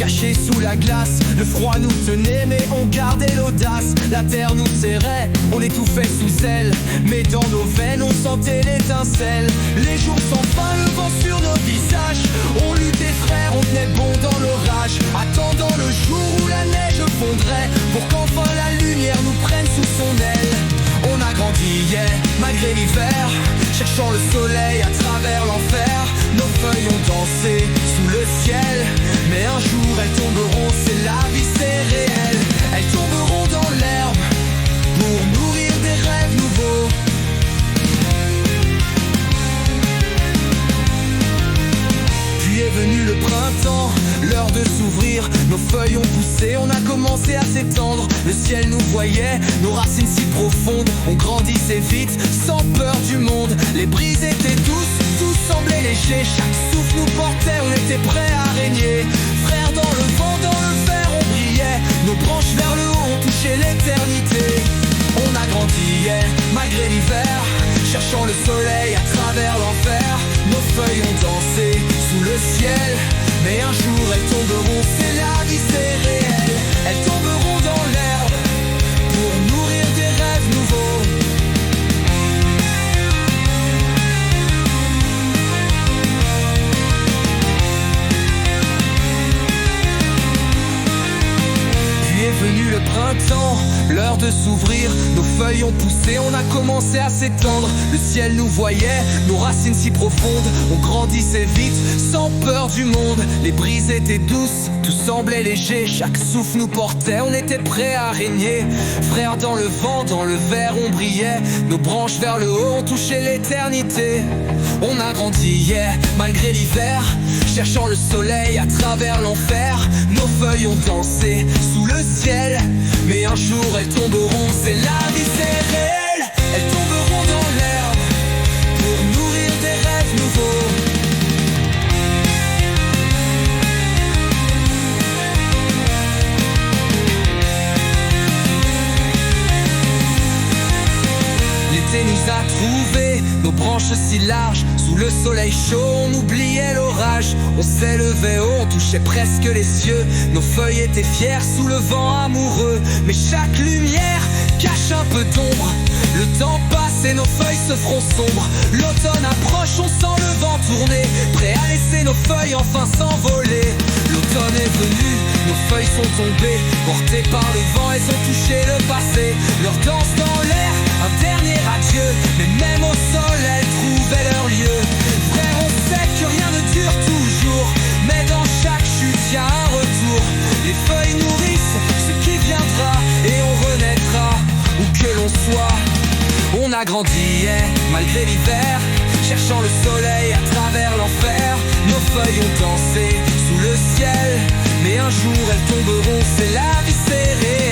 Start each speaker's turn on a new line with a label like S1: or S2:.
S1: Cachés sous la glace, le froid nous tenait mais on gardait l'audace. La terre nous serrait, on étouffait sous elle, mais dans nos veines on sentait l'étincelle. Les jours sans fin, le vent sur nos visages, on luttait frères, on tenait bon dans l'orage, attendant le jour où la neige fondrait, pour qu'enfin la lumière nous prenne sous son aile. On a grandi, yeah, malgré l'hiver, cherchant le soleil à travers l'enfer. Nos feuilles ont dansé sous le ciel, mais un jour elles tomberont, c'est la vie, c'est réel. Elles tomberont dans l'herbe pour nourrir des rêves nouveaux. Puis est venu le printemps, l'heure de s'ouvrir. Nos feuilles ont poussé, on a commencé à s'étendre. Le ciel nous voyait, nos racines si profondes. On grandissait vite, sans peur du monde. Les brises étaient douces, tout semblait léger. Chaque souffle nous portait, on était prêts à régner. Frères dans le vent, dans le verre, on brillait. Nos branches vers le haut ont touché l'éternité. On a grandi, yeah, malgré l'hiver, cherchant le soleil à travers l'enfer. Nos feuilles ont dansé sous le ciel, mais un jour elles tomberont, c'est la vie, c'est réel. Elles tomberont dans l'herbe pour nourrir des rêves nouveaux. Puis est venu le printemps, l'heure de s'ouvrir. Nos feuilles ont poussé, on a commencé à s'étendre. Le ciel nous voyait, nos racines si profondes. On grandissait vite, sans peur du monde. Les brises étaient douces, tout semblait léger. Chaque souffle nous portait, on était prêts à régner. Frères dans le vent, dans le verre on brillait. Nos branches vers le haut ont touché l'éternité. On a grandi, yeah, malgré l'hiver, cherchant le soleil à travers l'enfer. Nos feuilles ont dansé sous le ciel, mais un jour elles tomberont, c'est la vie, c'est réel. Elles tomberont dans l'herbe pour nourrir des rêves nouveaux. L'été nous a trouvés, nos branches si larges. Sous le soleil chaud, on oubliait l'orage. On s'élevait haut, on touchait presque les cieux. Nos feuilles étaient fières sous le vent amoureux. Mais chaque lumière cache un peu d'ombre. Le temps passe et nos feuilles se feront sombres. L'automne approche, on sent le vent tourner, prêt à laisser nos feuilles enfin s'envoler. L'automne est venu, nos feuilles sont tombées, portées par le vent, elles ont touché le passé. Leur danse dans l'air, un dernier adieu, mais même au sol elles trouvaient leur lieu. Frère, on sait que rien ne dure toujours, mais dans chaque chute y a un retour. Les feuilles nourrissent ce qui viendra, et on renaîtra où que l'on soit. On a grandi, yeah, malgré l'hiver, cherchant le soleil à travers l'enfer. Nos feuilles ont dansé sous le ciel, mais un jour elles tomberont, c'est la vie, c'est réel.